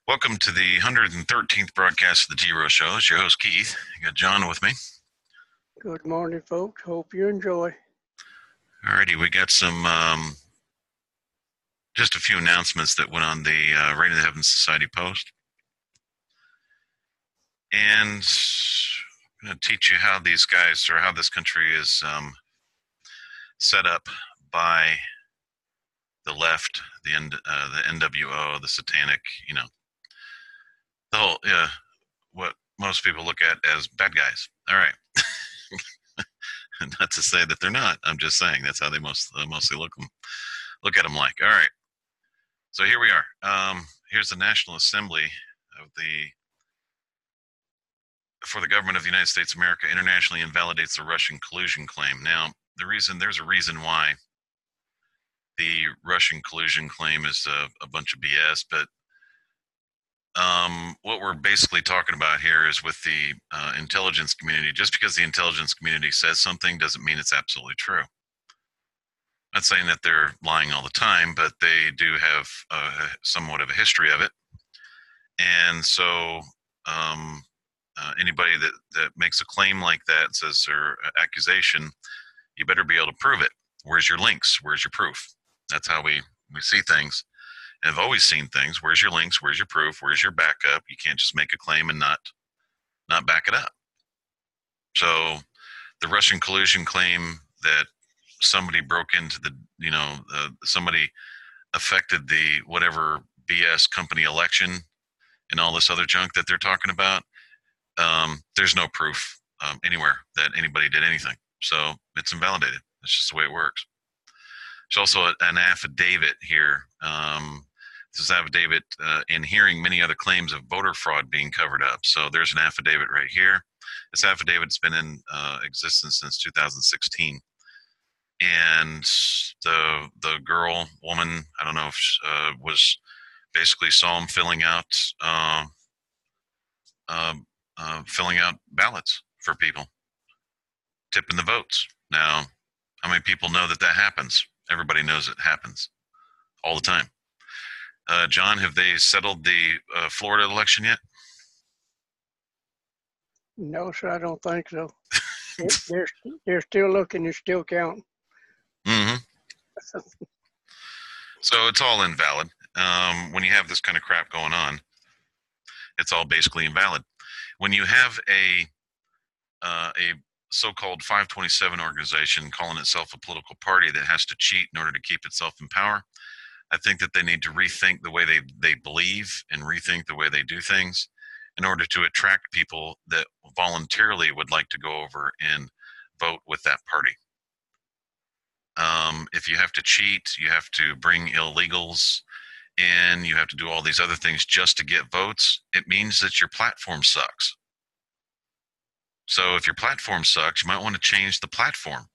Welcome to the 113th broadcast of the T-ROH show. It's your host, Keith. I got John with me. Good morning, folks. Hope you enjoy. Alrighty, we got just a few announcements that went on the Rain of the Heavens Society post. And I'm going to teach you how these guys, or how this country is set up by the left, the NWO, the satanic, the whole, what most people look at as bad guys. All right. Not to say that they're not. I'm just saying that's how they mostly look at them like. All right. So here we are. Here's the National Assembly of for the government of the United States of America internationally invalidates the Russian collusion claim. Now, there's a reason why the Russian collusion claim is a bunch of BS, but what we're basically talking about here is with the intelligence community. Just because the intelligence community says something doesn't mean it's absolutely true. I'm not saying that they're lying all the time, but they do have somewhat of a history of it. And so anybody that makes a claim like that, says or accusation, you better be able to prove it. Where's your links? Where's your proof? That's how we see things. And I've always seen things. Where's your links? Where's your proof? Where's your backup? You can't just make a claim and not back it up. So the Russian collusion claim that somebody broke into somebody affected the whatever BS company election and all this other junk that they're talking about, there's no proof anywhere that anybody did anything. So it's invalidated. That's just the way it works. There's also an affidavit here. This is affidavit in hearing many other claims of voter fraud being covered up. So there's an affidavit right here. This affidavit's been in existence since 2016. And woman, I don't know if was basically saw him filling out ballots for people, tipping the votes. Now, how many people know that happens? Everybody knows it happens all the time. John, have they settled the Florida election yet? No, sir, I don't think so. They're still looking and still counting. Mm-hmm. So it's all invalid. When you have this kind of crap going on, it's all basically invalid. When you have a so-called 527 organization calling itself a political party that has to cheat in order to keep itself in power, I think that they need to rethink the way they believe and rethink the way they do things in order to attract people that voluntarily would like to go over and vote with that party. If you have to cheat, you have to bring illegals and you have to do all these other things just to get votes, it means that your platform sucks. So if your platform sucks, you might want to change the platform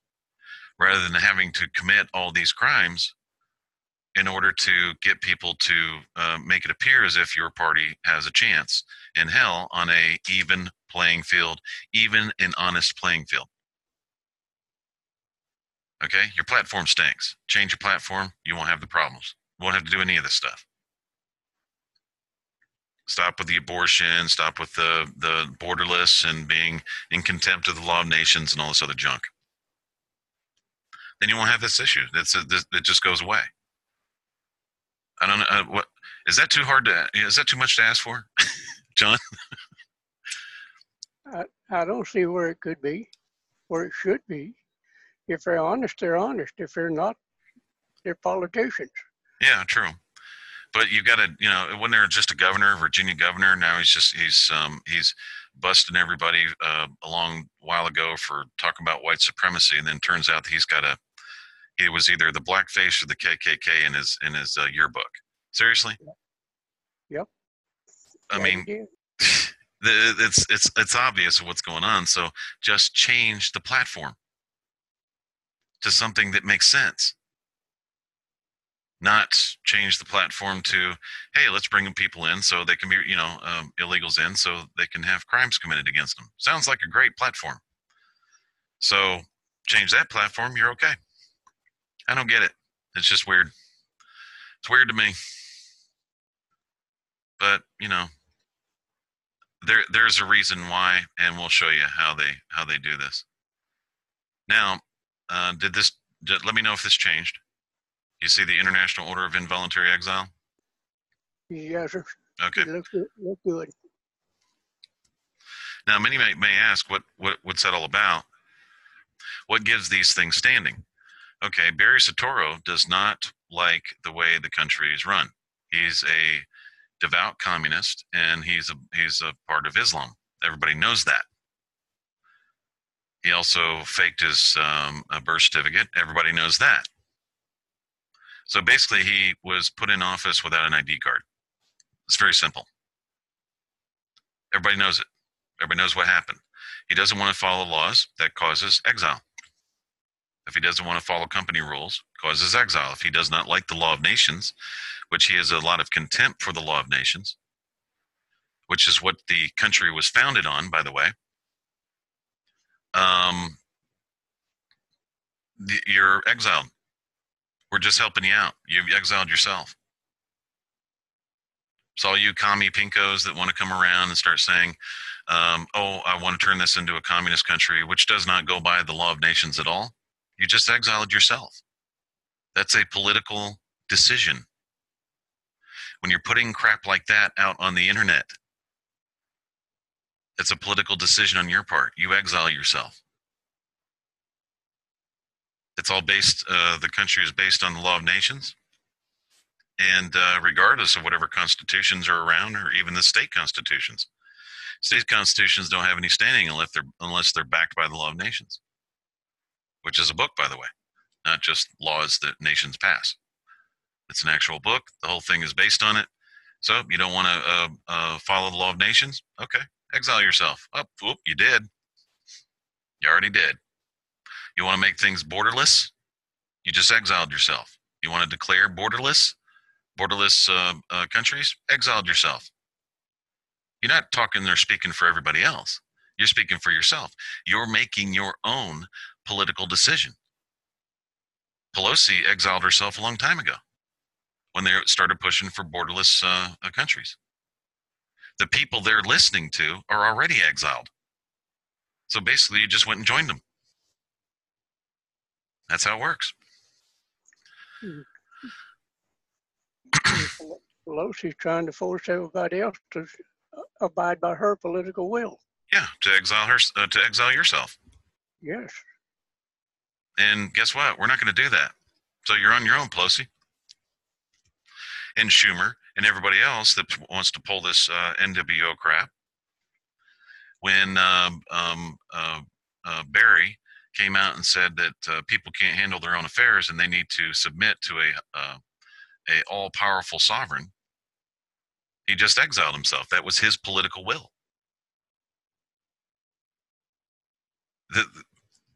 rather than having to commit all these crimes in order to get people to make it appear as if your party has a chance in hell on a even playing field, even an honest playing field. Okay, your platform stinks. Change your platform, you won't have the problems. You won't have to do any of this stuff. Stop with the abortion, stop with the borderless and being in contempt of the law of nations and all this other junk. Then you won't have this issue. It just goes away. I don't know. What is that too hard to? Is that too much to ask for, John? I don't see where it could be, where it should be. If they're honest, they're honest. If they're not, they're politicians. Yeah, true. But you got to, when they're just a governor, Virginia governor, now he's busting everybody a long while ago for talking about white supremacy, and then turns out that he was either the blackface or the KKK in his yearbook. Seriously? Yep. I mean, it's obvious what's going on. So just change the platform to something that makes sense. Not change the platform to, hey, let's bring people in so they can be, illegals in so they can have crimes committed against them. Sounds like a great platform. So change that platform, you're okay. I don't get it. It's just weird. It's weird to me. But there's a reason why, and we'll show you how they do this. Now, let me know if this changed. You see the International Order of Involuntary Exile? Yes, sir. Okay. Look good. Now, many may ask, what's that all about? What gives these things standing? Okay, Barry Soetoro does not like the way the country is run. He's a devout communist, and he's a part of Islam. Everybody knows that. He also faked his birth certificate. Everybody knows that. So basically, he was put in office without an ID card. It's very simple. Everybody knows it. Everybody knows what happened. He doesn't want to follow laws. That causes exile. If he doesn't want to follow company rules, causes exile. If he does not like the law of nations, which he has a lot of contempt for the law of nations, which is what the country was founded on, by the way, you're exiled. We're just helping you out. You've exiled yourself. So all you commie pinkos that want to come around and start saying, oh, I want to turn this into a communist country, which does not go by the law of nations at all, you just exiled yourself. That's a political decision. When you're putting crap like that out on the internet, it's a political decision on your part. You exile yourself. It's all based, the country is based on the law of nations. And regardless of whatever constitutions are around, or even the state constitutions, state constitutions don't have any standing unless they're backed by the law of nations, which is a book, by the way, not just laws that nations pass. It's an actual book. The whole thing is based on it. So you don't want to follow the law of nations? Okay, exile yourself. Oh, whoop, you did. You already did. You want to make things borderless? You just exiled yourself. You want to declare borderless countries? Exiled yourself. You're not talking or speaking for everybody else. You're speaking for yourself. You're making your own political decision. Pelosi exiled herself a long time ago when they started pushing for borderless countries. The people they're listening to are already exiled. So basically, you just went and joined them. That's how it works. Pelosi's trying to force everybody else to abide by her political will. Yeah, to exile yourself. Yes. And guess what? We're not going to do that. So you're on your own, Pelosi. And Schumer and everybody else that wants to pull this NWO crap. When Barry came out and said that people can't handle their own affairs and they need to submit to a all-powerful sovereign, he just exiled himself. That was his political will.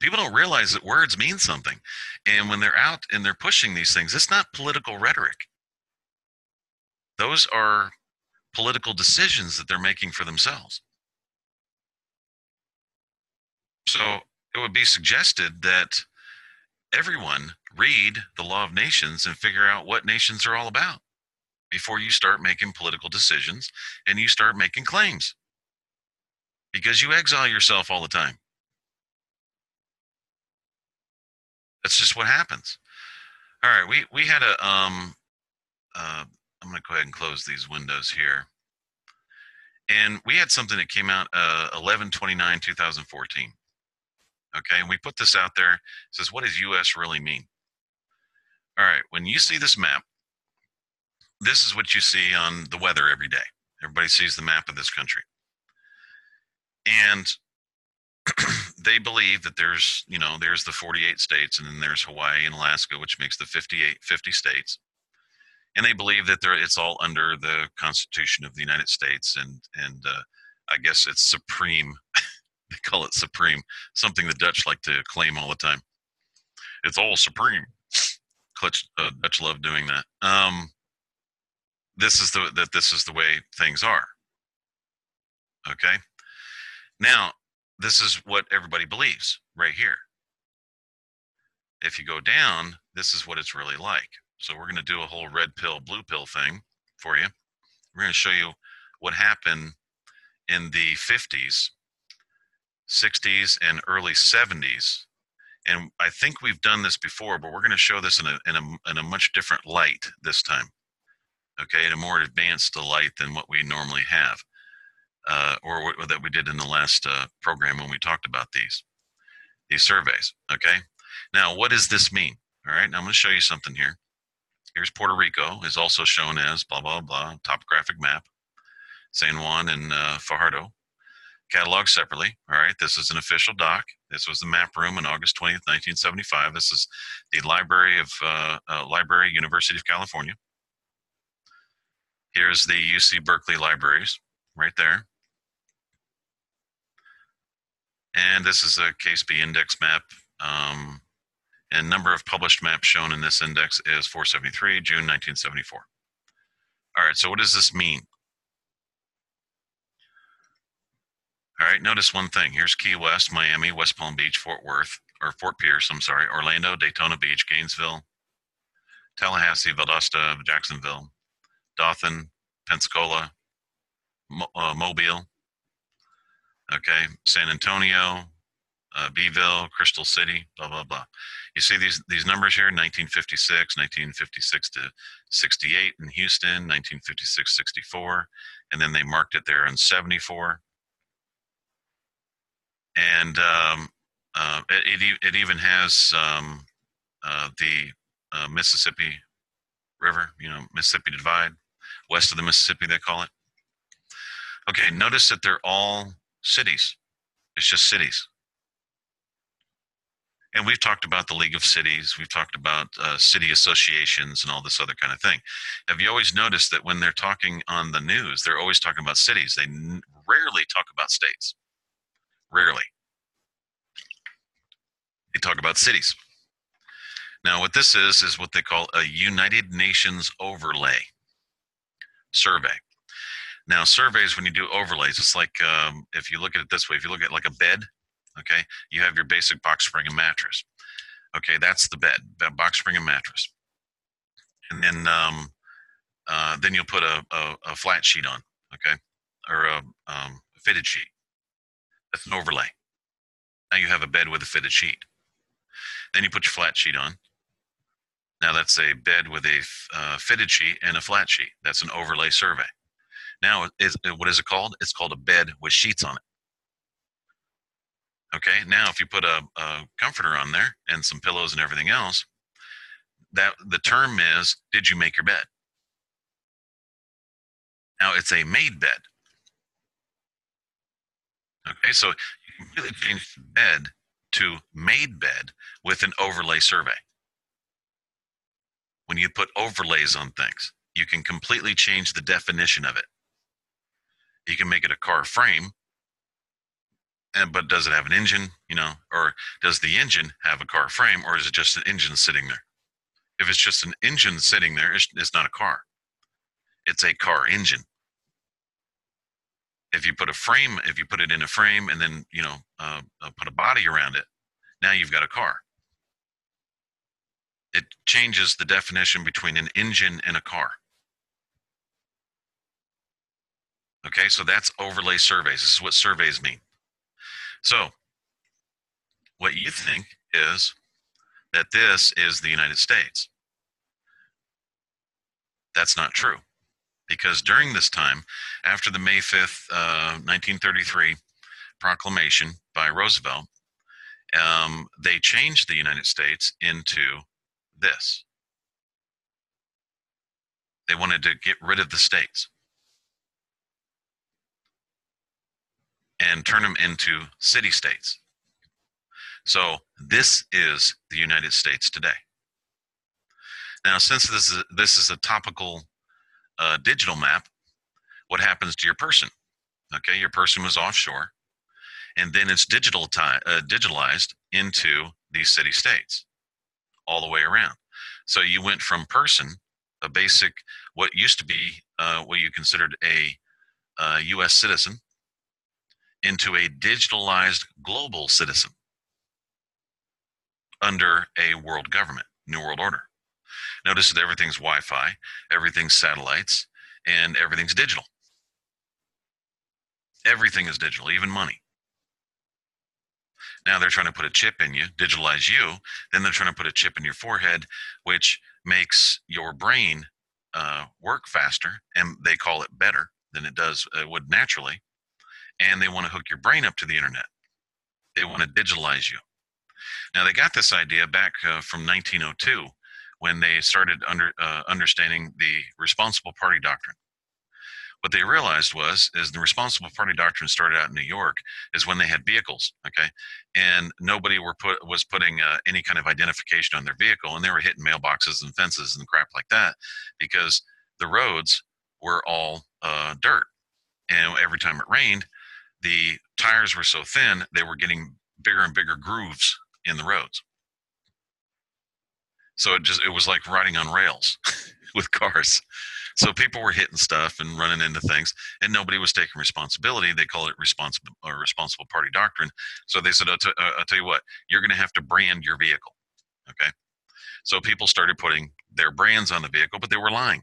People don't realize that words mean something. And when they're out and they're pushing these things, it's not political rhetoric. Those are political decisions that they're making for themselves. So it would be suggested that everyone read the law of nations and figure out what nations are all about before you start making political decisions and you start making claims. Because you exile yourself all the time. That's just what happens. All right, we had a I'm going to go ahead and close these windows here. And we had something that came out 11/29/2014. Okay, and we put this out there. It says, what does U.S. really mean? All right, when you see this map, this is what you see on the weather every day. Everybody sees the map of this country. And they believe that there's the 48 states, and then there's Hawaii and Alaska, which makes the 50 states. And they believe that it's all under the Constitution of the United States, and I guess it's supreme. They call it supreme, something the Dutch like to claim all the time. It's all supreme. Dutch love doing that. This is the way things are. Okay. Now, this is what everybody believes right here. If you go down, this is what it's really like. So we're going to do a whole red pill, blue pill thing for you. We're going to show you what happened in the 50s, 60s, and early 70s. And I think we've done this before, but we're going to show this in a much different light this time. Okay, in a more advanced light than what we normally have, or that we did in the last program when we talked about these surveys. Okay, now what does this mean? All right, now I'm going to show you something here. Here's Puerto Rico, is also shown as blah blah blah topographic map. San Juan and Fajardo, cataloged separately. All right, this is an official doc. This was the map room on August 20th, 1975. This is the Library, University of California. Here's the UC Berkeley libraries right there. And this is a Case B index map. And number of published maps shown in this index is 473, June 1974. All right, so what does this mean? All right, notice one thing. Here's Key West, Miami, West Palm Beach, Fort Worth, or Fort Pierce, I'm sorry, Orlando, Daytona Beach, Gainesville, Tallahassee, Valdosta, Jacksonville, Dothan, Pensacola, Mobile, okay, San Antonio, Beeville, Crystal City, blah, blah, blah. You see these numbers here, 1956, 1956 to 68 in Houston, 1956, 64, and then they marked it there in 74. And it even has the Mississippi River, Mississippi Divide, west of the Mississippi, they call it. Okay, notice that they're all cities. It's just cities. And we've talked about the League of Cities. We've talked about city associations and all this other kind of thing. Have you always noticed that when they're talking on the news, they're always talking about cities? They rarely talk about states. Rarely. They talk about cities. Now, what this is what they call a United Nations overlay survey. Now, surveys, when you do overlays, it's like, if you look at it this way, if you look at like a bed, okay, you have your basic box spring and mattress. Okay, that's the bed, that box spring and mattress. And then you'll put a flat sheet on, okay, or a fitted sheet. That's an overlay. Now you have a bed with a fitted sheet. Then you put your flat sheet on. Now that's a bed with a fitted sheet and a flat sheet. That's an overlay survey. Now, what is it called? It's called a bed with sheets on it. Okay, now if you put a comforter on there and some pillows and everything else, that the term is, did you make your bed? Now it's a made bed. Okay, so you can really change bed to made bed with an overlay survey. When you put overlays on things, you can completely change the definition of it. You can make it a car frame, but does it have an engine, or does the engine have a car frame, or is it just an engine sitting there? If it's just an engine sitting there, it's not a car. It's a car engine. If you put it in a frame and then, put a body around it, now you've got a car. It changes the definition between an engine and a car. Okay, so that's overlay surveys. This is what surveys mean. So what you think is that this is the United States. That's not true, because during this time, after the May 5th, 1933 proclamation by Roosevelt, they changed the United States into this. They wanted to get rid of the states and turn them into city-states. So this is the United States today. Now, since this is a topical digital map, what happens to your person? Okay, your person was offshore, and then it's digitalized into these city-states all the way around. So you went from person, a basic, what used to be what you considered a U.S. citizen, into a digitalized global citizen under a world government, New World Order. Notice that everything's Wi-Fi, everything's satellites, and everything's digital. Everything is digital, even money. Now they're trying to put a chip in you, digitalize you. Then they're trying to put a chip in your forehead, which makes your brain work faster, and they call it better than it would naturally. And they want to hook your brain up to the internet. They want to digitalize you. Now they got this idea back from 1902 when they started understanding the responsible party doctrine. What they realized is the responsible party doctrine started out in New York is when they had vehicles, okay, and nobody was putting any kind of identification on their vehicle, and they were hitting mailboxes and fences and crap like that because the roads were all dirt, and every time it rained, the tires were so thin they were getting bigger and bigger grooves in the roads. So it was like riding on rails with cars. So people were hitting stuff and running into things, and nobody was taking responsibility. They call it responsible party doctrine. So they said, I'll tell you what, you're going to have to brand your vehicle. Okay. So people started putting their brands on the vehicle, but they were lying.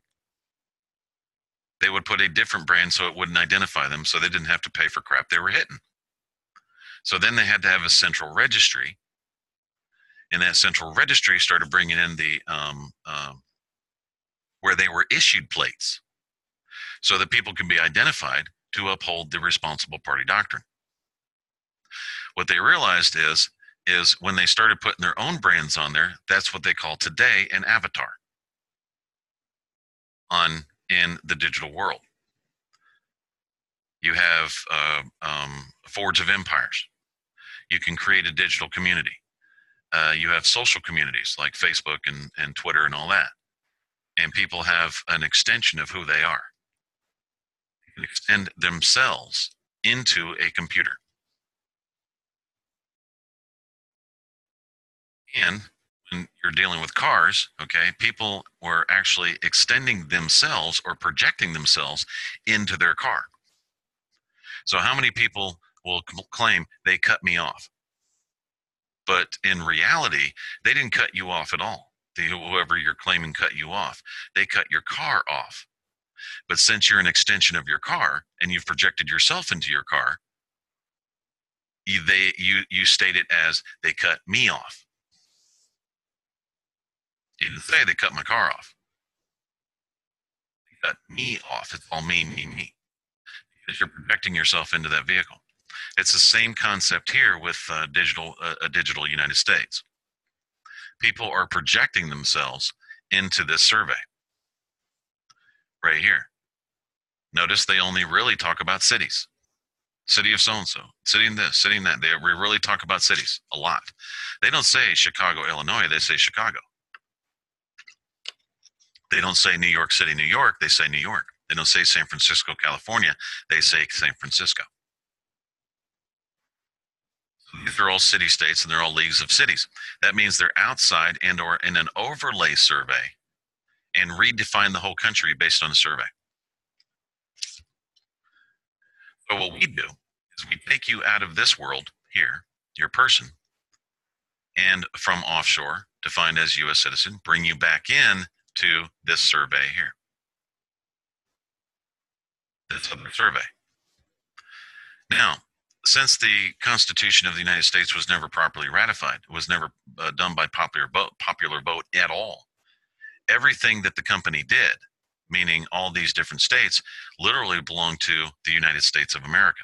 They would put a different brand so it wouldn't identify them, so they didn't have to pay for crap they were hitting. So then they had to have a central registry, and that central registry started bringing in the where they were issued plates so that people can be identified to uphold the responsible party doctrine. What they realized is when they started putting their own brands on there, that's what they call today an avatar in the digital world. You have Forge of Empires. You can create a digital community. You have social communities like Facebook and Twitter and all that. And people have an extension of who they are. They can extend themselves into a computer. And when you're dealing with cars, okay, people were actually extending themselves or projecting themselves into their car. So how many people will claim they cut me off? But in reality, they didn't cut you off at all. Whoever you're claiming cut you off, they cut your car off. But since you're an extension of your car and you've projected yourself into your car, you state it as they cut me off. You didn't say they cut my car off. They cut me off. It's all me, me, me. Because you're projecting yourself into that vehicle. It's the same concept here with a digital United States. People are projecting themselves into this survey right here. Notice they only really talk about cities. City of so-and-so, city in this, city in that. They really talk about cities a lot. They don't say Chicago, Illinois. They say Chicago. They don't say New York City, New York. They say New York. They don't say San Francisco, California. They say San Francisco. These are all city states, and they're all leagues of cities. That means they're outside and or in an overlay survey and redefine the whole country based on the survey. So what we do is we take you out of this world here, your person, and from offshore, defined as U.S. citizen, bring you back in to this survey here. This other survey. Now, since the Constitution of the United States was never properly ratified, it was never done by popular vote at all, everything that the company did, meaning all these different states, literally belong to the United States of America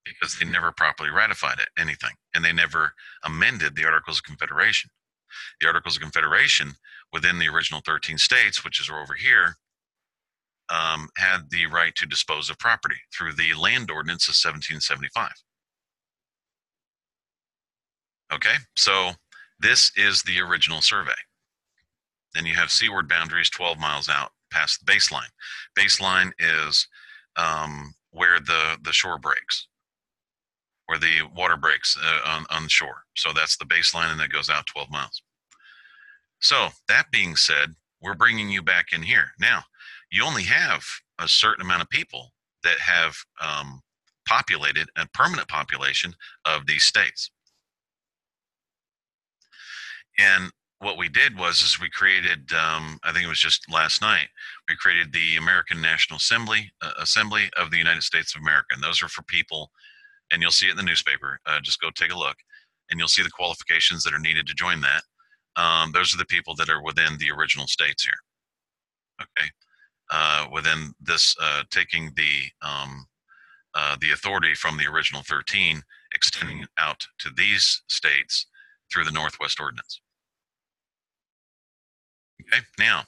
because they never properly ratified anything, and they never amended the Articles of Confederation. The Articles of Confederation within the original 13 states, which is over here, had the right to dispose of property through the Land Ordinance of 1775. Okay, so this is the original survey. Then you have seaward boundaries 12 miles out past the baseline. Baseline is where the shore breaks, where the water breaks on the shore. So that's the baseline, and that goes out 12 miles. So that being said, we're bringing you back in here. Now, you only have a certain amount of people that have populated a permanent population of these states. And what we did was is we created, I think it was just last night, we created the American National Assembly, Assembly of the United States of America. And those are for people, and you'll see it in the newspaper. Just go take a look, and you'll see the qualifications that are needed to join that. Those are the people that are within the original states here. Okay, within this, taking the authority from the original 13, extending out to these states through the Northwest Ordinance. Okay, now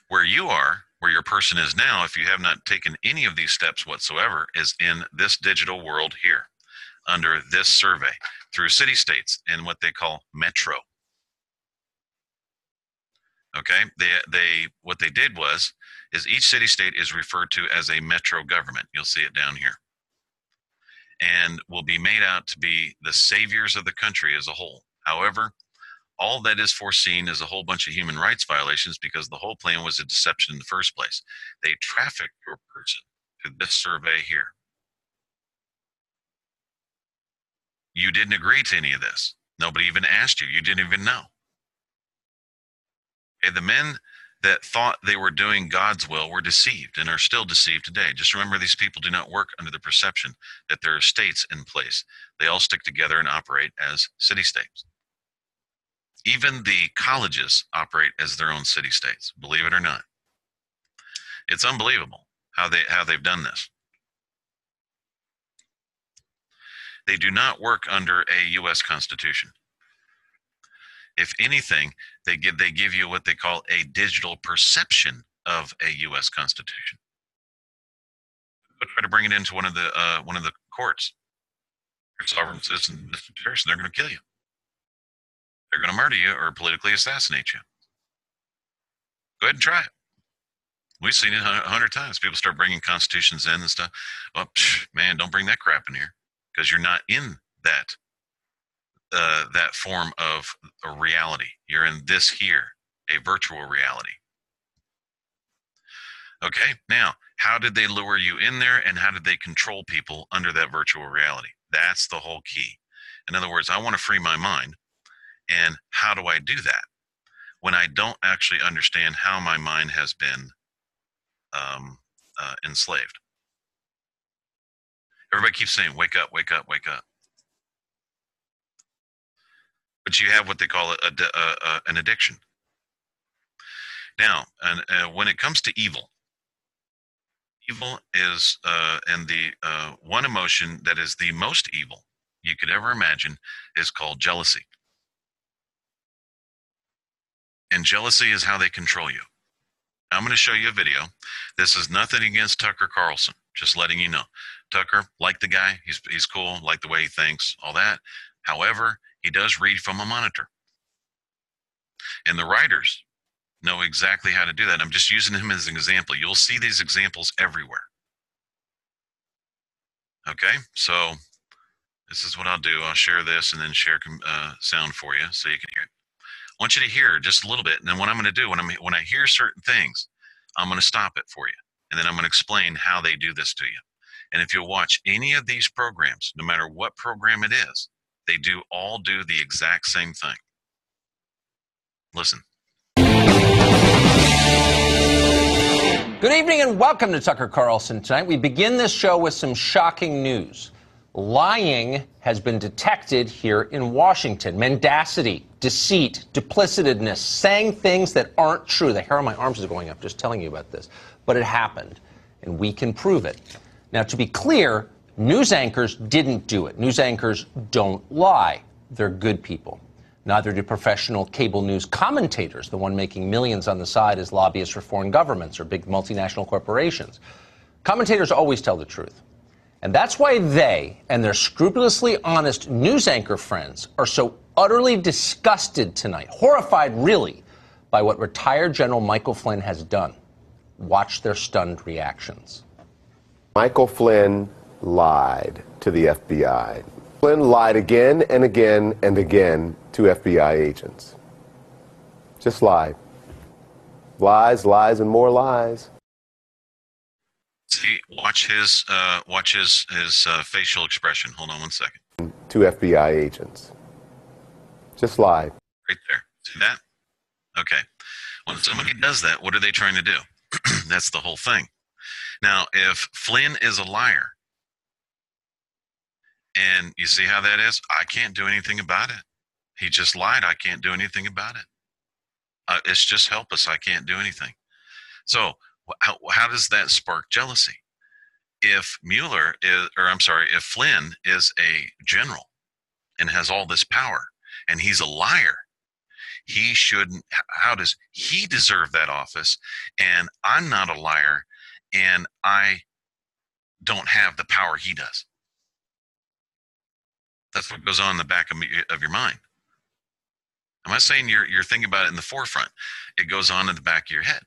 where you are, where your person is now, if you have not taken any of these steps whatsoever, is in this digital world here, under this survey, through city states in what they call metro. Okay, what they did was is each city state is referred to as a metro government. You'll see it down here, and will be made out to be the saviors of the country as a whole. However, all that is foreseen is a whole bunch of human rights violations, because the whole plan was a deception in the first place. They trafficked your person to this survey here. You didn't agree to any of this. Nobody even asked you. You didn't even know. Okay, the men that thought they were doing God's will were deceived and are still deceived today. Just remember, these people do not work under the perception that there are states in place. They all stick together and operate as city-states. Even the colleges operate as their own city-states, believe it or not. It's unbelievable how they've done this. They do not work under a U.S. Constitution. If anything, they give you what they call a digital perception of a U.S. Constitution. But try to bring it into one of the courts. You're sovereign citizen of this territory, they're going to kill you. They're going to murder you or politically assassinate you. Go ahead and try it. We've seen it 100 times. People start bringing constitutions in and stuff. Well, man, don't bring that crap in here, because you're not in that form of a reality. You're in this here, a virtual reality. Okay, now, how did they lure you in there, and how did they control people under that virtual reality? That's the whole key. In other words, I want to free my mind, and how do I do that when I don't actually understand how my mind has been enslaved? Everybody keeps saying, wake up, wake up, wake up. But you have what they call an addiction. Now, when it comes to evil, evil is, and the one emotion that is the most evil you could ever imagine is called jealousy. And jealousy is how they control you. I'm going to show you a video. This is nothing against Tucker Carlson, just letting you know. Tucker, like the guy, he's cool, like the way he thinks, all that. However, he does read from a monitor. And the writers know exactly how to do that. I'm just using him as an example. You'll see these examples everywhere. Okay, so this is what I'll do. I'll share this and then share sound for you so you can hear it. I want you to hear just a little bit, and then what I'm going to do, when I hear certain things, I'm going to stop it for you, and then I'm going to explain how they do this to you. And if you'll watch any of these programs, no matter what program it is, they all do the exact same thing. Listen. Good evening and welcome to Tucker Carlson Tonight. We begin this show with some shocking news. Lying has been detected here in Washington. Mendacity, deceit, duplicitousness, saying things that aren't true. The hair on my arms is going up just telling you about this. But it happened, and we can prove it. Now, to be clear, news anchors didn't do it. News anchors don't lie. They're good people. Neither do professional cable news commentators, the one making millions on the side as lobbyists for foreign governments or big multinational corporations. Commentators always tell the truth. And that's why they and their scrupulously honest news anchor friends are so utterly disgusted tonight, horrified really, by what retired General Michael Flynn has done. Watch their stunned reactions. Michael Flynn lied to the FBI. Flynn lied again and again and again to FBI agents. Just lied. Lies, lies, and more lies. See, watch his facial expression. Hold on one second. To FBI agents. Just lied. Right there. See that? Okay. When somebody does that, what are they trying to do? That's the whole thing. Now, if Flynn is a liar, and you see how that is, I can't do anything about it. He just lied. I can't do anything about it. It's just helpless. I can't do anything. So how does that spark jealousy? If if Flynn is a general and has all this power and he's a liar, he shouldn't, how does he deserve that office? And I'm not a liar and I don't have the power he does. That's what goes on in the back of your mind. I'm not saying you're thinking about it in the forefront. It goes on in the back of your head,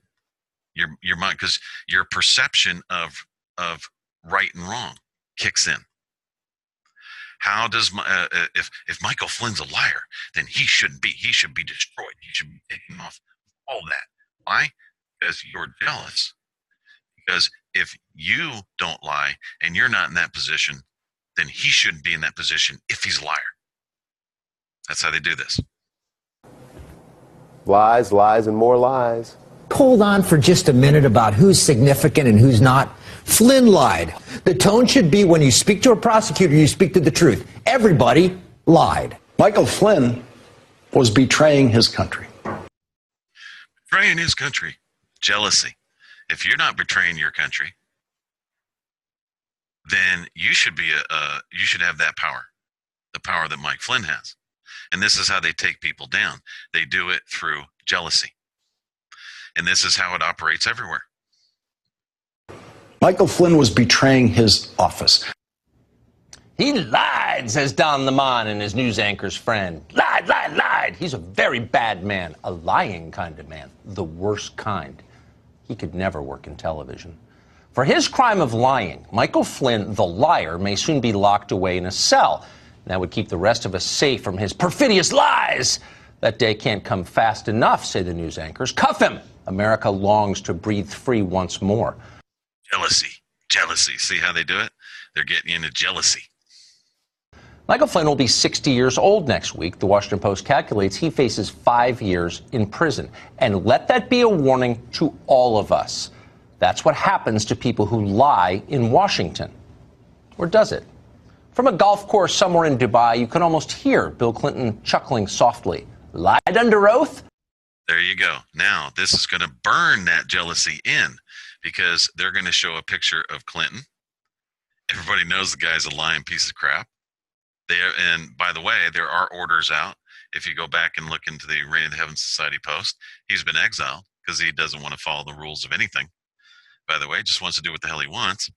your mind, because your perception of right and wrong kicks in. How does if Michael Flynn's a liar, then he shouldn't be. He should be destroyed. He should be taken off. All that. Why? Because you're jealous. Because if you don't lie and you're not in that position, then he shouldn't be in that position if he's a liar. That's how they do this. Lies, lies, and more lies. Hold on for just a minute about who's significant and who's not. Flynn lied. The tone should be when you speak to a prosecutor, you speak to the truth. Everybody lied. Michael Flynn was betraying his country. Betraying his country. Jealousy. If you're not betraying your country, then you should be you should have that power, the power that Mike Flynn has. And this is how they take people down. They do it through jealousy. And this is how it operates everywhere. Michael Flynn was betraying his office. He lied, says Don Lemon and his news anchor's friend. Lied, lied, lied. He's a very bad man, a lying kind of man, the worst kind. He could never work in television. For his crime of lying, Michael Flynn, the liar, may soon be locked away in a cell. That would keep the rest of us safe from his perfidious lies. That day can't come fast enough, say the news anchors. Cuff him. America longs to breathe free once more. Jealousy. Jealousy. See how they do it? They're getting you into jealousy. Michael Flynn will be 60 years old next week. The Washington Post calculates he faces 5 years in prison. And let that be a warning to all of us. That's what happens to people who lie in Washington. Or does it? From a golf course somewhere in Dubai, you can almost hear Bill Clinton chuckling softly. Lied under oath? There you go. Now, this is going to burn that jealousy in because they're going to show a picture of Clinton. Everybody knows the guy's a lying piece of crap. And by the way, there are orders out. If you go back and look into the Reign of the Heaven Society post, he's been exiled because he doesn't want to follow the rules of anything. By the way, just wants to do what the hell he wants.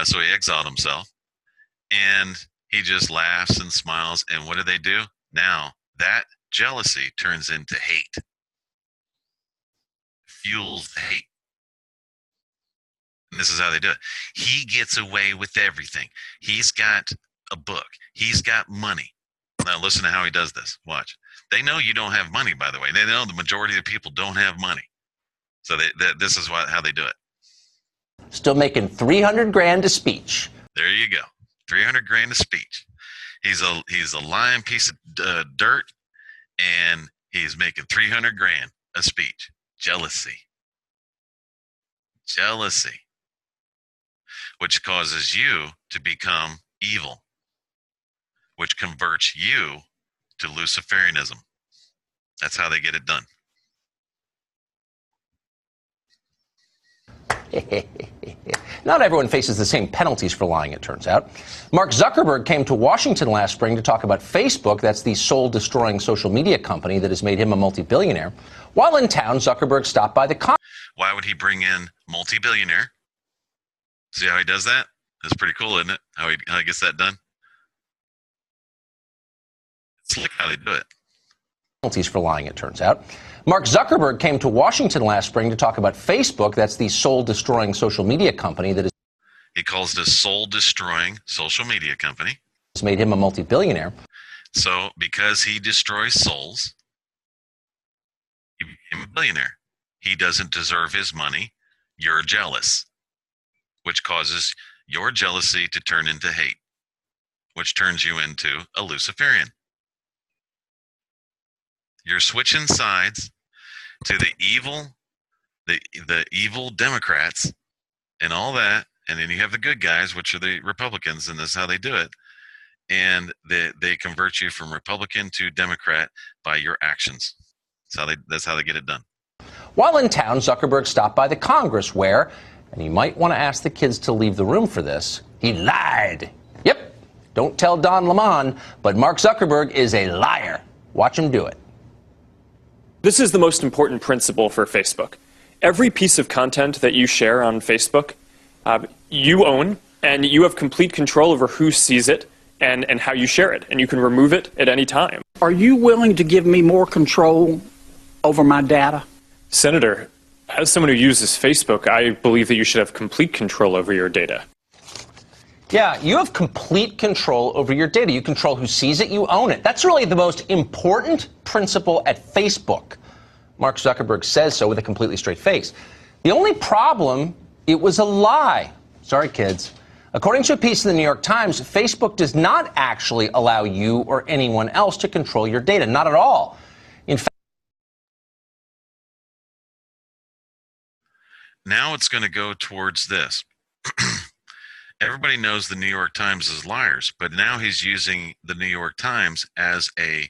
So he exiled himself. And he just laughs and smiles. And what do? Now, that jealousy turns into hate. Fuels the hate. And this is how they do it. He gets away with everything. He's got a book. He's got money. Now, listen to how he does this. Watch. They know you don't have money, by the way. They know the majority of people don't have money. So this is how they do it. Still making 300 grand a speech. There you go. 300 grand a speech. He's a lying piece of dirt, and he's making 300 grand a speech. Jealousy. Jealousy. Which causes you to become evil. Which converts you to Luciferianism. That's how they get it done. Not everyone faces the same penalties for lying, it turns out. Mark Zuckerberg came to Washington last spring to talk about Facebook. That's the soul-destroying social media company that has made him a multi-billionaire. While in town, Zuckerberg stopped by the Why would he bring in multi-billionaire? See how he does that? That's pretty cool, isn't it? How he gets that done? It's like how they do it. Penalties for lying, it turns out. Mark Zuckerberg came to Washington last spring to talk about Facebook. That's the soul-destroying social media company that he calls this soul-destroying social media company. Has made him a multi-billionaire. So because he destroys souls, he became a billionaire. He doesn't deserve his money. You're jealous, which causes your jealousy to turn into hate, which turns you into a Luciferian. You're switching sides to the evil Democrats and all that, and then you have the good guys, which are the Republicans, and this is how they do it. And they convert you from Republican to Democrat by your actions. That's how they get it done. While in town, Zuckerberg stopped by the Congress where, and you might want to ask the kids to leave the room for this, he lied. Yep, don't tell Don Lemon, but Mark Zuckerberg is a liar. Watch him do it. This is the most important principle for Facebook. Every piece of content that you share on Facebook, you own, and you have complete control over who sees it and how you share it, and you can remove it at any time. Are you willing to give me more control over my data? Senator, as someone who uses Facebook, I believe that you should have complete control over your data. Yeah, you have complete control over your data. You control who sees it, you own it. That's really the most important principle at Facebook. Mark Zuckerberg says so with a completely straight face. The only problem, it was a lie. Sorry, kids. According to a piece in the New York Times, Facebook does not actually allow you or anyone else to control your data. Not at all. In fact, now it's going to go towards this. Everybody knows the New York Times is liars, but now he's using the New York Times as a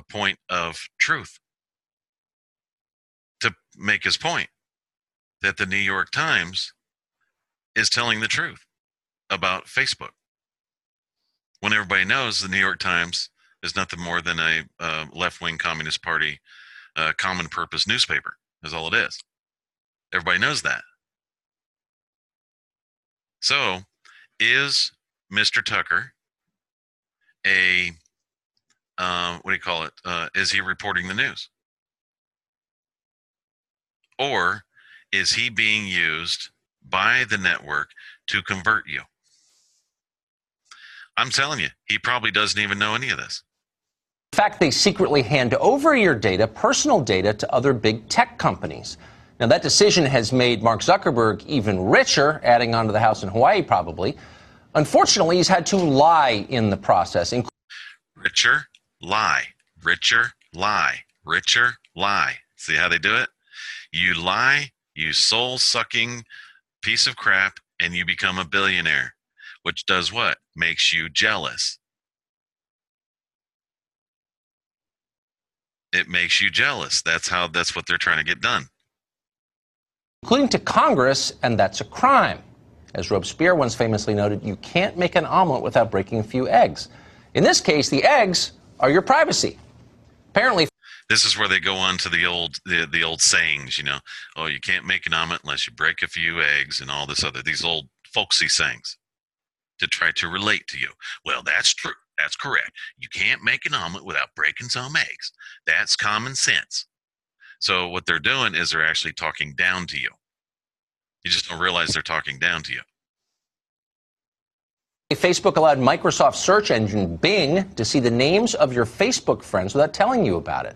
point of truth to make his point that the New York Times is telling the truth about Facebook. When everybody knows the New York Times is nothing more than a left-wing Communist Party common purpose newspaper, is all it is. Everybody knows that. So, is Mr. Tucker a, is he reporting the news? Or is he being used by the network to convert you? I'm telling you, he probably doesn't even know any of this. in fact, they secretly hand over your data, personal data, to other big tech companies. Now, that decision has made Mark Zuckerberg even richer, adding on to the house in Hawaii, probably. Unfortunately, he's had to lie in the process. Richer, lie. Richer, lie. Richer, lie. See how they do it? You lie, you soul-sucking piece of crap, and you become a billionaire. Which does what? Makes you jealous. It makes you jealous. That's what they're trying to get done. Including to Congress, and that's a crime. As Robespierre once famously noted, you can't make an omelet without breaking a few eggs. In this case, the eggs are your privacy. Apparently, this is where they go on to the old sayings, you know. Oh, you can't make an omelet unless you break a few eggs and all this these old folksy sayings to try to relate to you. Well, that's true. That's correct. You can't make an omelet without breaking some eggs. That's common sense. So what they're doing is they're actually talking down to you. You just don't realize they're talking down to you. Facebook allowed Microsoft search engine Bing to see the names of your Facebook friends without telling you about it.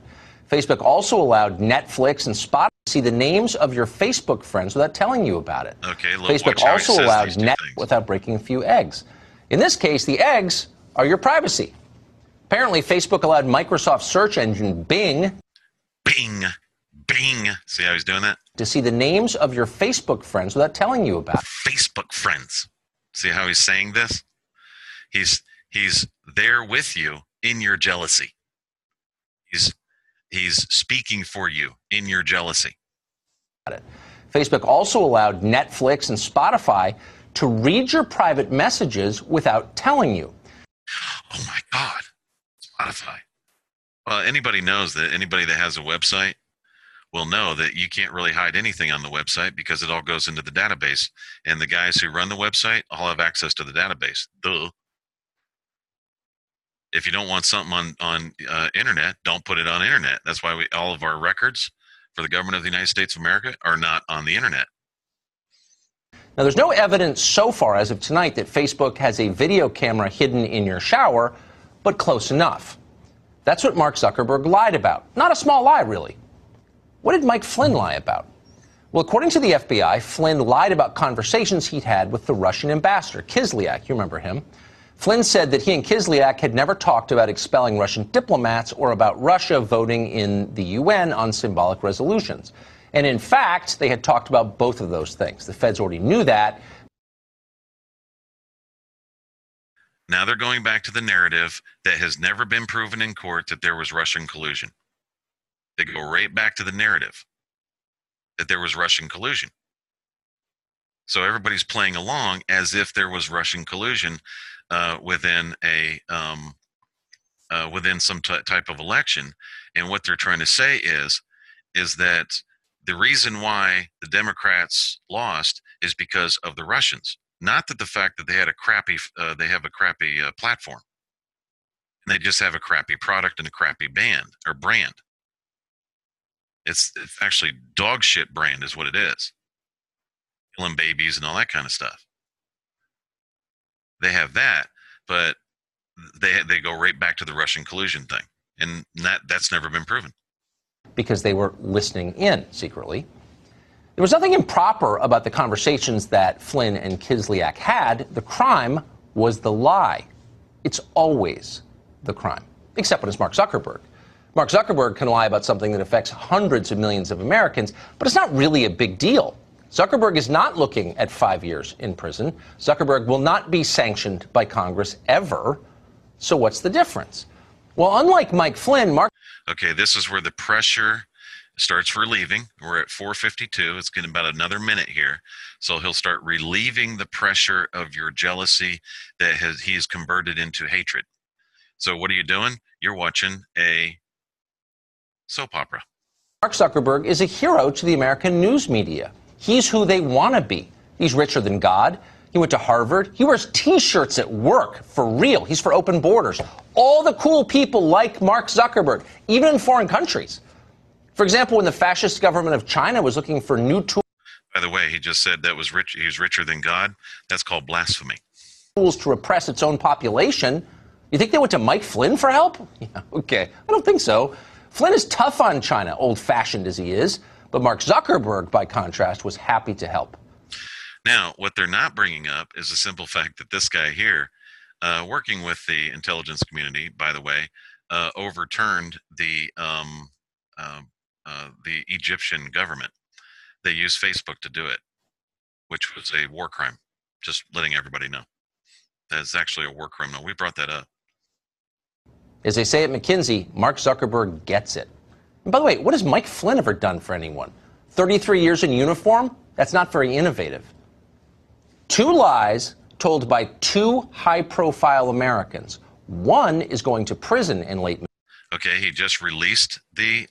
Facebook also allowed Netflix and Spotify to see the names of your Facebook friends without telling you about it. Okay, Facebook also allowed Netflix without breaking a few eggs. In this case, the eggs are your privacy. Apparently, Facebook allowed Microsoft search engine Bing. Bing. See how he's doing that? To see the names of your Facebook friends without telling you about it. Facebook friends. See how he's saying this? He's there with you in your jealousy. He's speaking for you in your jealousy. Facebook also allowed Netflix and Spotify to read your private messages without telling you. Oh my God, Spotify. Well, anybody knows that anybody that has a website will know that you can't really hide anything on the website because it all goes into the database, and the guys who run the website all have access to the database. Duh. If you don't want something on internet, don't put it on internet. That's why all of our records for the government of the United States of America are not on the internet. Now, there's no evidence so far as of tonight that Facebook has a video camera hidden in your shower, but close enough. That's what Mark Zuckerberg lied about. Not a small lie, really. What did Mike Flynn lie about? Well, according to the FBI, Flynn lied about conversations he'd had with the Russian ambassador, Kislyak. You remember him. Flynn said that he and Kislyak had never talked about expelling Russian diplomats or about Russia voting in the UN on symbolic resolutions. And in fact, they had talked about both of those things. The feds already knew that. Now they're going back to the narrative that has never been proven in court that there was Russian collusion. They go right back to the narrative that there was Russian collusion. So everybody's playing along as if there was Russian collusion within some type of election. And what they're trying to say is that the reason why the Democrats lost is because of the Russians, not that the fact that they had they have a crappy platform. And they just have a crappy product and a crappy brand. It's actually dog shit brand is what it is. Killing babies and all that kind of stuff. They have that, but they go right back to the Russian collusion thing. And that's never been proven. Because they were listening in secretly. There was nothing improper about the conversations that Flynn and Kislyak had. The crime was the lie. It's always the crime, except when it's Mark Zuckerberg. Mark Zuckerberg can lie about something that affects hundreds of millions of Americans, but it's not really a big deal. Zuckerberg is not looking at 5 years in prison. Zuckerberg will not be sanctioned by Congress ever. So what's the difference? Well, unlike Mike Flynn, Okay, this is where the pressure starts relieving. We're at 4:52. It's getting about another minute here. So he'll start relieving the pressure of your jealousy that he's converted into hatred. So what are you doing? You're watching a soap opera. Mark Zuckerberg is a hero to the American news media. He's who they want to be. He's richer than God. He went to Harvard. He wears T-shirts at work, for real. He's for open borders. All the cool people like Mark Zuckerberg, even in foreign countries. For example, when the fascist government of China was looking for new tools. By the way, he just said that was rich. He's richer than God. That's called blasphemy. Tools to repress its own population. You think they went to Mike Flynn for help? Yeah, okay. I don't think so. Flynn is tough on China, old-fashioned as he is. But Mark Zuckerberg, by contrast, was happy to help. Now, what they're not bringing up is the simple fact that this guy here, working with the intelligence community, by the way, overturned the Egyptian government. They used Facebook to do it, which was a war crime. Just letting everybody know. That's actually a war criminal. We brought that up. As they say at McKinsey, Mark Zuckerberg gets it. And by the way, what has Mike Flynn ever done for anyone? 33 years in uniform? That's not very innovative. 2 lies told by 2 high-profile Americans. One is going to prison in late May. Okay, he just released the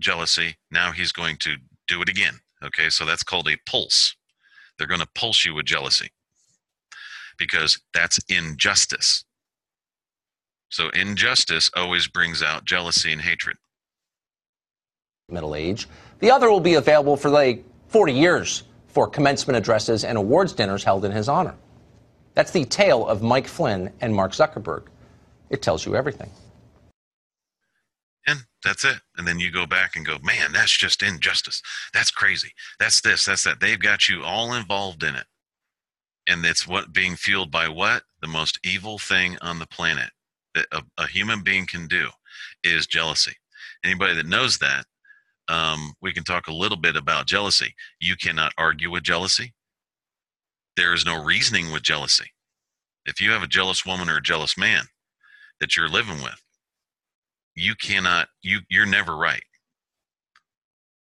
jealousy. Now he's going to do it again. Okay, so that's called a pulse. They're going to pulse you with jealousy because that's injustice. So injustice always brings out jealousy and hatred. Middle age. The other will be available for like 40 years for commencement addresses and awards dinners held in his honor. That's the tale of Mike Flynn and Mark Zuckerberg. It tells you everything. And that's it. And then you go back and go, man, that's just injustice. That's crazy. That's this, that's that. They've got you all involved in it. And it's what being fueled by what? The most evil thing on the planet that a human being can do is jealousy. Anybody that knows that, we can talk a little bit about jealousy. You cannot argue with jealousy. There is no reasoning with jealousy. If you have a jealous woman or a jealous man that you're living with, you're never right.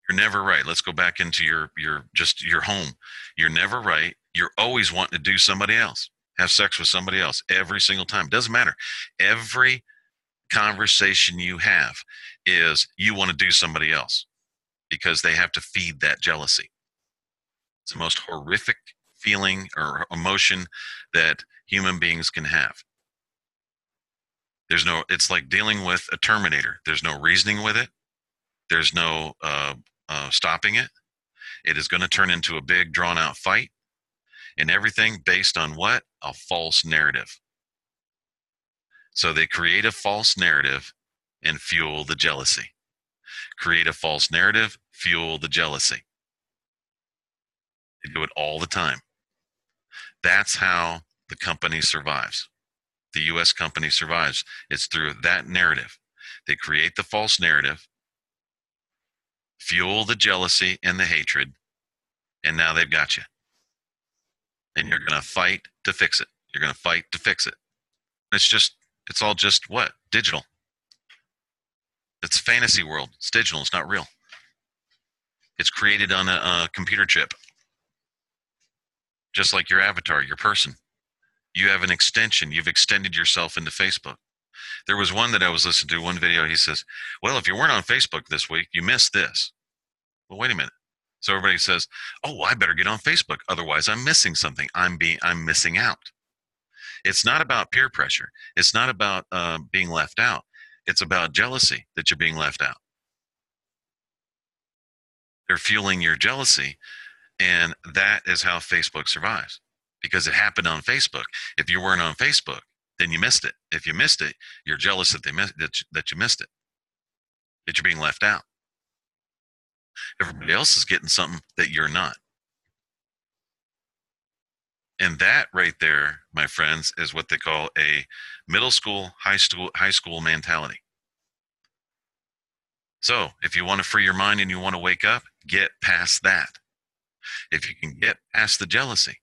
You're never right. Let's go back into your home. You're never right. You're always wanting to do somebody else, have sex with somebody else every single time. Doesn't matter. Every conversation you have is you want to do somebody else because they have to feed that jealousy. It's the most horrific feeling or emotion that human beings can have. It's like dealing with a Terminator. There's no reasoning with it. There's no stopping it. It is going to turn into a big drawn out fight, and everything based on what? A false narrative. So they create a false narrative and fuel the jealousy. Create a false narrative, fuel the jealousy. They do it all the time. That's how the company survives. The U.S. company survives. It's through that narrative. They create the false narrative, fuel the jealousy and the hatred, and now they've got you. And you're going to fight to fix it. You're going to fight to fix it. It's all just what? Digital. It's a fantasy world. It's digital. It's not real. It's created on a computer chip. Just like your avatar, your person. You have an extension. You've extended yourself into Facebook. There was one that I was listening to, one video. He says, well, if you weren't on Facebook this week, you missed this. Well, wait a minute. So everybody says, oh, I better get on Facebook. Otherwise, I'm missing something. I'm missing out. It's not about peer pressure. It's not about being left out. It's about jealousy that you're being left out. They're fueling your jealousy, and that is how Facebook survives, because it happened on Facebook. If you weren't on Facebook, then you missed it. If you missed it, you're jealous that that you missed it, that you're being left out. Everybody else is getting something that you're not. And that right there, my friends, is what they call a middle school, high school mentality. So if you want to free your mind and you want to wake up, get past that. If you can get past the jealousy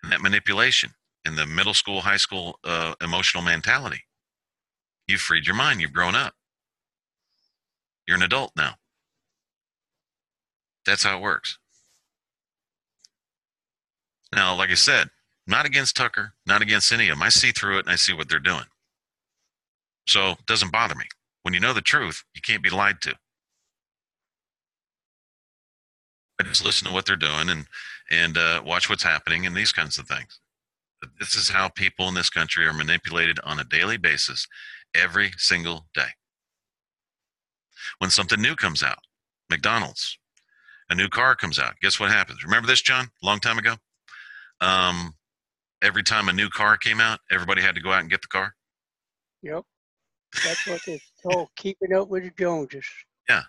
and that manipulation and the middle school, high school emotional mentality, you've freed your mind. You've grown up. You're an adult now. That's how it works. Now, like I said, not against Tucker, not against any of them. I see through it and I see what they're doing. So it doesn't bother me. When you know the truth, you can't be lied to. I just listen to what they're doing and watch what's happening and these kinds of things. But this is how people in this country are manipulated on a daily basis, every single day. When something new comes out, McDonald's, a new car comes out, guess what happens? Remember this, John? A long time ago? Every time a new car came out, everybody had to go out and get the car. Yep. That's what they call keeping up with the Joneses. Yeah.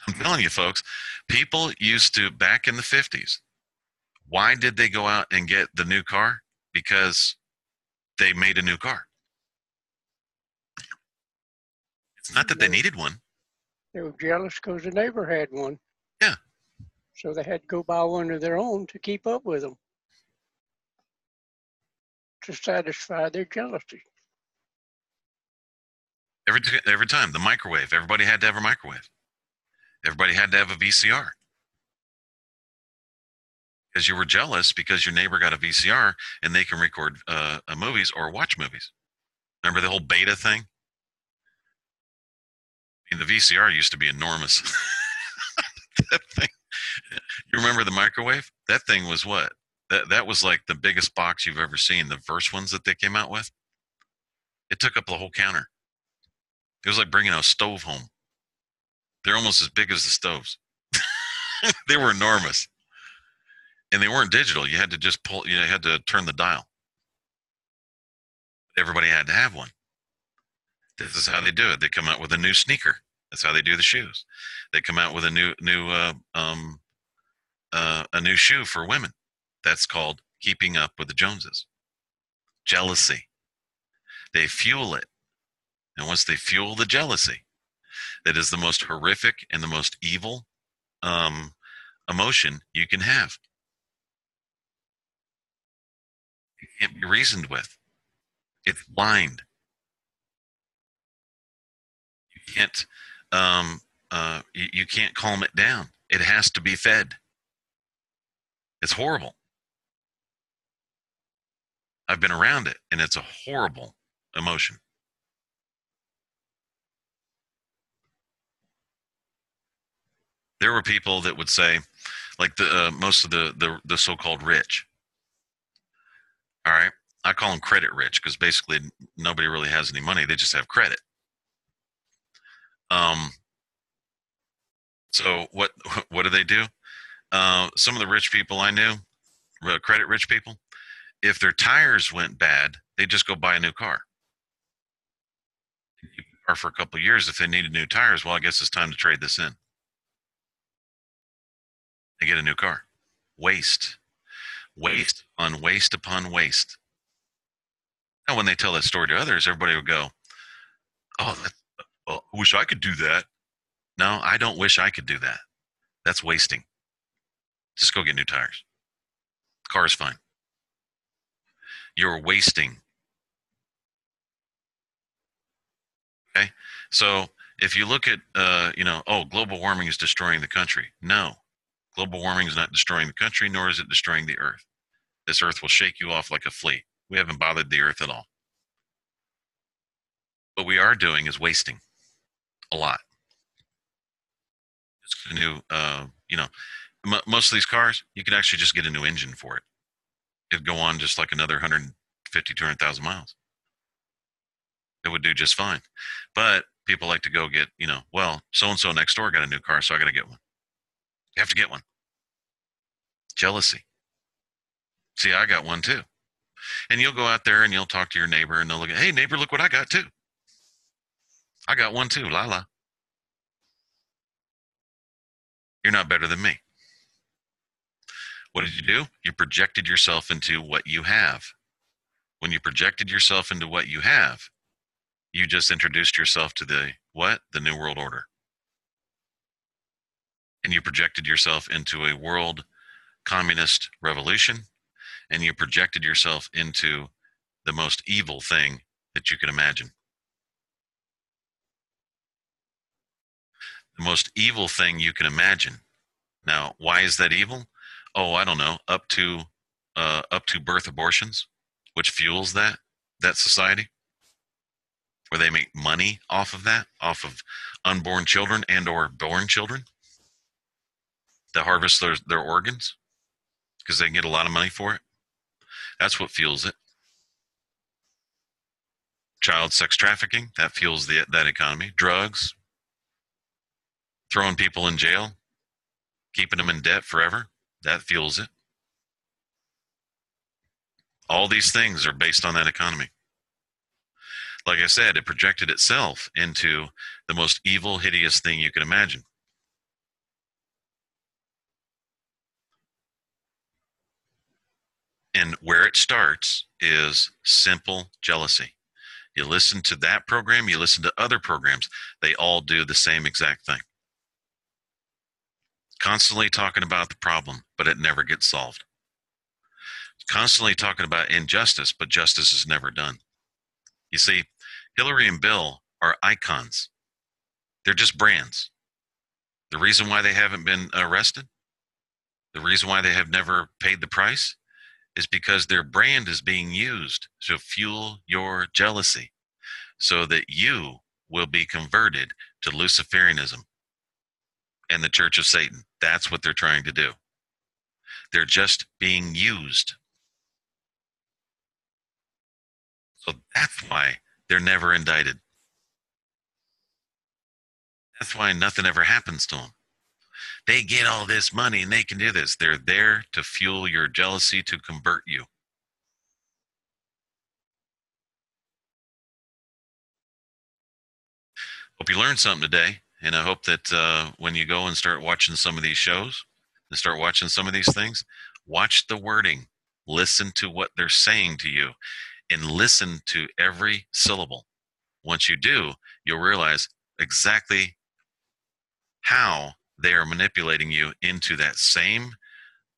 I'm telling you, folks, people used to, back in the 50s, why did they go out and get the new car? Because they made a new car. It's not that they needed one. They were jealous because the neighbor had one. Yeah. So they had to go buy one of their own to keep up with them, to satisfy their jealousy. Every time, the microwave, everybody had to have a microwave. Everybody had to have a VCR. Because you were jealous because your neighbor got a VCR and they can record movies or watch movies. Remember the whole beta thing? I mean, the VCR used to be enormous. That thing. You remember the microwave? That thing was what? That was like the biggest box you've ever seen. The first ones that they came out with, it took up the whole counter. It was like bringing a stove home. They're almost as big as the stoves. They were enormous. And they weren't digital. You had to just pull, you had to turn the dial. Everybody had to have one. This is how they do it. They come out with a new sneaker. That's how they do the shoes. They come out with a new shoe for women. That's called keeping up with the Joneses. Jealousy. They fuel it. And once they fuel the jealousy, that is the most horrific and the most evil emotion you can have. It can't be reasoned with. It's blind. You can't you can't calm it down. It has to be fed. It's horrible. I've been around it, and it's a horrible emotion. There were people that would say, like most of the so-called rich. All right, I call them credit rich because basically nobody really has any money; they just have credit. So what do they do? Some of the rich people I knew, credit rich people, if their tires went bad, they just go buy a new car. Keep the car for a couple of years. If they needed new tires, well, I guess it's time to trade this in. They get a new car. Waste. Waste on waste upon waste. Now, when they tell that story to others, everybody will go, oh, I wish I could do that. No, I don't wish I could do that. That's wasting. Just go get new tires. Car's fine. You're wasting. Okay? So if you look at, global warming is destroying the country. No, global warming is not destroying the country, nor is it destroying the earth. This earth will shake you off like a flea. We haven't bothered the earth at all. What we are doing is wasting a lot. It's a new, most of these cars, you could actually just get a new engine for it. It'd go on just like another 150, 200,000 miles. It would do just fine. But people like to go get, so-and-so next door got a new car, so I got to get one. You have to get one. Jealousy. See, I got one too. And you'll go out there and you'll talk to your neighbor and they'll look at, hey, neighbor, look what I got too. I got one too, la. You're not better than me. What did you do? You projected yourself into what you have. When you projected yourself into what you have, you just introduced yourself to the what? The New World Order. And you projected yourself into a world communist revolution, and you projected yourself into the most evil thing that you can imagine. The most evil thing you can imagine. Now, why is that evil? Oh, I don't know. Up to birth abortions, which fuels that society, where they make money off of that, off of unborn children and or born children that harvest their organs because they can get a lot of money for it. That's what fuels it. Child sex trafficking, that fuels that economy. Drugs, throwing people in jail, keeping them in debt forever, that fuels it. All these things are based on that economy. Like I said, it projected itself into the most evil, hideous thing you can imagine. And where it starts is simple jealousy. You listen to that program, you listen to other programs, they all do the same exact thing. Constantly talking about the problem, but it never gets solved. Constantly talking about injustice, but justice is never done. You see, Hillary and Bill are icons. They're just brands. The reason why they haven't been arrested, the reason why they have never paid the price, is because their brand is being used to fuel your jealousy so that you will be converted to Luciferianism and the Church of Satan. That's what they're trying to do. They're just being used. So that's why they're never indicted. That's why nothing ever happens to them. They get all this money and they can do this. They're there to fuel your jealousy, to convert you. Hope you learned something today. And I hope that when you go and start watching some of these shows and start watching some of these things, watch the wording. Listen to what they're saying to you and listen to every syllable. Once you do, you'll realize exactly how they are manipulating you into that same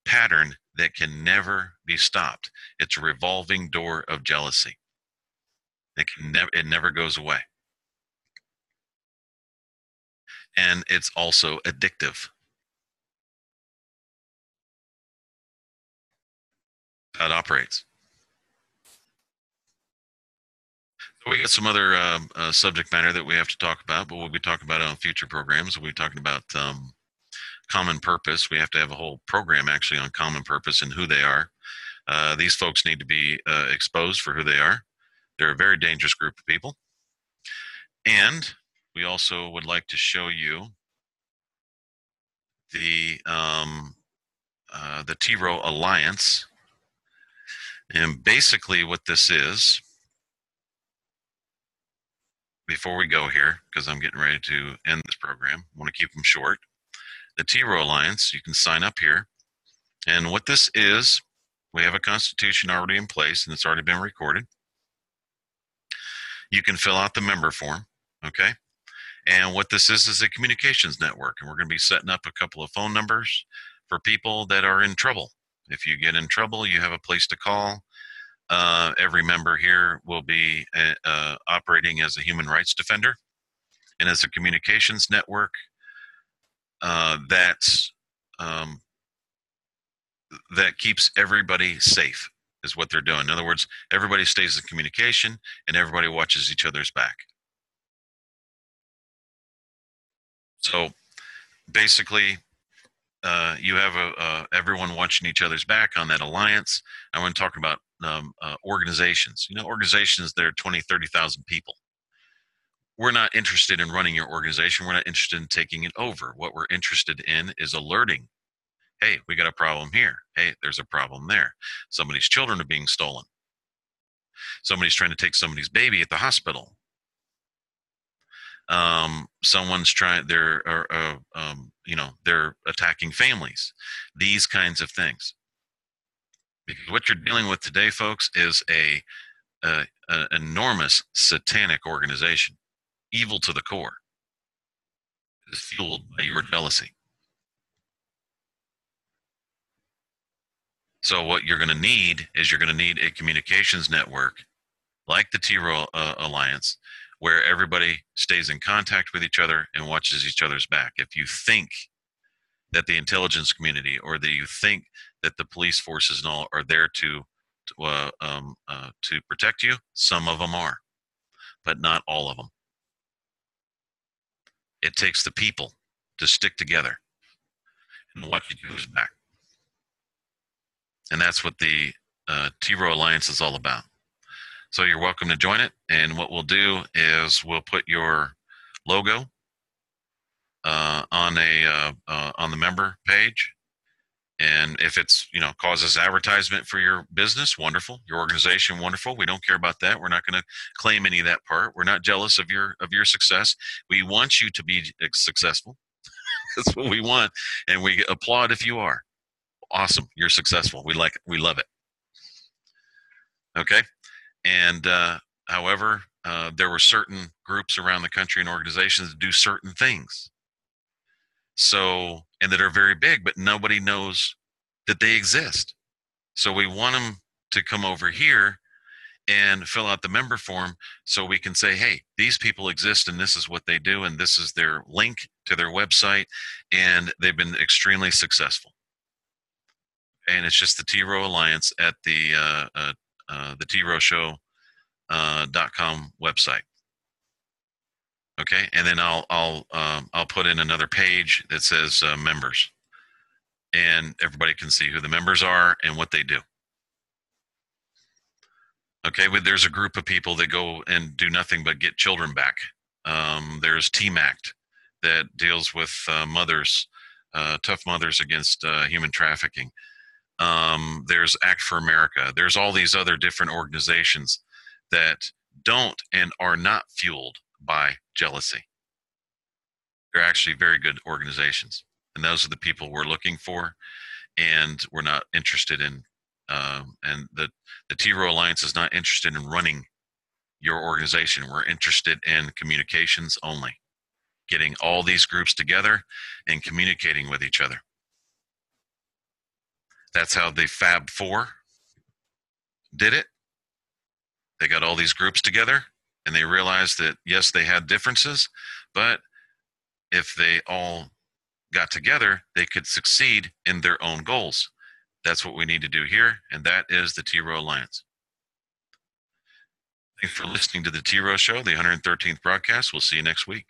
pattern that can never be stopped. It's a revolving door of jealousy. It never goes away. And it's also addictive. How it operates. So we got some other subject matter that we have to talk about, but we'll be talking about it on future programs. We'll be talking about common purpose. We have to have a whole program actually on common purpose and who they are. These folks need to be exposed for who they are. They're a very dangerous group of people. And we also would like to show you the T-ROH Alliance. And basically what this is, before we go here, because I'm getting ready to end this program, I want to keep them short. The T-ROH Alliance, you can sign up here, And what this is, we have a constitution already in place, and it's already been recorded. You can fill out the member form, okay? And what this is a communications network, and we're going to be setting up a couple of phone numbers for people that are in trouble. If you get in trouble, you have a place to call. Every member here will be operating as a human rights defender and as a communications network that keeps everybody safe is what they're doing. In other words, everybody stays in communication and everybody watches each other's back. So basically, you have everyone watching each other's back on that alliance. I want to talk about organizations. Organizations that are 20, 30,000 people. We're not interested in running your organization. We're not interested in taking it over. What we're interested in is alerting. Hey, we got a problem here. Hey, there's a problem there. Somebody's children are being stolen. Somebody's trying to take somebody's baby at the hospital. Someone's trying. They're attacking families. These kinds of things. Because what you're dealing with today, folks, is a enormous satanic organization, evil to the core. It is fueled by your jealousy. So what you're going to need is a communications network like the T-ROH Alliance, where everybody stays in contact with each other and watches each other's back. If you think that the intelligence community or that you think that the police forces and all are there to protect you, some of them are, but not all of them. It takes the people to stick together and watch each other's back. And that's what the T-ROH Alliance is all about. So you're welcome to join it. And what we'll do is we'll put your logo on the member page. And if it's causes advertisement for your business, wonderful. Your organization, wonderful. We don't care about that. We're not going to claim any of that part. We're not jealous of your success. We want you to be successful. That's what we want, and we applaud if you are. Awesome, you're successful. We love it. Okay, and however, there were certain groups around the country and organizations that do certain things. So, and that are very big, but nobody knows that they exist. So we want them to come over here and fill out the member form so we can say, hey, these people exist and this is what they do and this is their link to their website, and they've been extremely successful. And it's just the T-ROH Alliance at the TROHshow.com website. Okay, and then I'll put in another page that says members, and everybody can see who the members are and what they do. Okay, there's a group of people that go and do nothing but get children back. There's TMACT that deals with mothers, tough mothers against human trafficking. There's Act for America. There's all these other different organizations that don't and are not fueled by jealousy. They're actually very good organizations. And those are the people we're looking for, and we're not interested in, and the T-ROH Alliance is not interested in running your organization. We're interested in communications only, getting all these groups together and communicating with each other. That's how the Fab Four did it. They got all these groups together and they realized that, yes, they had differences, but if they all got together, they could succeed in their own goals. That's what we need to do here, and that is the T-ROH Alliance. Thanks for listening to the T-ROH Show, the 113th broadcast. We'll see you next week.